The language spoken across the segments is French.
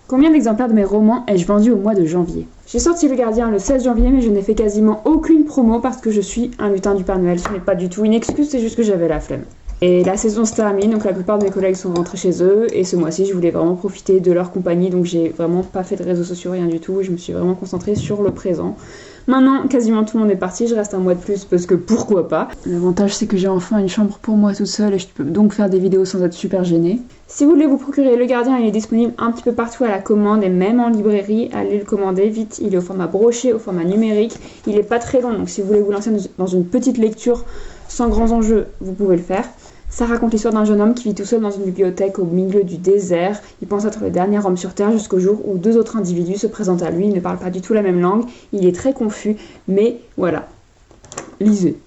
Combien d'exemplaires de mes romans ai-je vendu au mois de janvier? J'ai sorti Le Gardien le 16 janvier, mais je n'ai fait quasiment aucune promo parce que je suis un lutin du Père Noël. Ce n'est pas du tout une excuse, c'est juste que j'avais la flemme. Et la saison se termine, donc la plupart de mes collègues sont rentrés chez eux, et ce mois-ci je voulais vraiment profiter de leur compagnie, donc j'ai vraiment pas fait de réseaux sociaux, rien du tout, je me suis vraiment concentrée sur le présent. Maintenant, quasiment tout le monde est parti, je reste un mois de plus parce que pourquoi pas. L'avantage c'est que j'ai enfin une chambre pour moi toute seule et je peux donc faire des vidéos sans être super gênée. Si vous voulez vous procurer Le Gardien, il est disponible un petit peu partout à la commande et même en librairie, allez le commander vite, il est au format broché, au format numérique, il est pas très long, donc si vous voulez vous lancer dans une petite lecture sans grands enjeux, vous pouvez le faire. Ça raconte l'histoire d'un jeune homme qui vit tout seul dans une bibliothèque au milieu du désert. Il pense être le dernier homme sur Terre jusqu'au jour où deux autres individus se présentent à lui. Ils ne parlent pas du tout la même langue. Il est très confus, mais voilà. Lisez.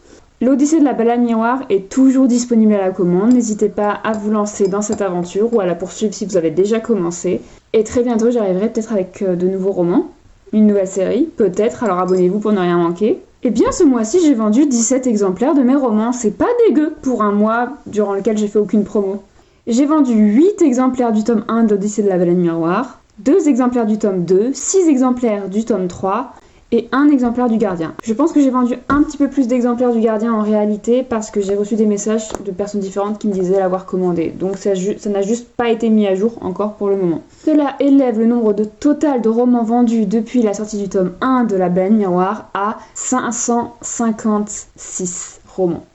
L'Odyssée de la Baleine Miroir est toujours disponible à la commande. N'hésitez pas à vous lancer dans cette aventure ou à la poursuivre si vous avez déjà commencé. Et très bientôt, j'arriverai peut-être avec de nouveaux romans, une nouvelle série, peut-être, alors abonnez-vous pour ne rien manquer. Eh bien, ce mois-ci, j'ai vendu 17 exemplaires de mes romans. C'est pas dégueu pour un mois durant lequel j'ai fait aucune promo. J'ai vendu 8 exemplaires du tome 1 de l'Odyssée de la Baleine Miroir, 2 exemplaires du tome 2, 6 exemplaires du tome 3 et 1 exemplaire du Gardien. Je pense que j'ai vendu un petit peu plus d'exemplaires du Gardien en réalité parce que j'ai reçu des messages de personnes différentes qui me disaient l'avoir commandé. Donc ça n'a juste pas été mis à jour encore pour le moment. Cela élève le nombre total de romans vendus depuis la sortie du tome 1 de la Baleine Miroir à 556 romans.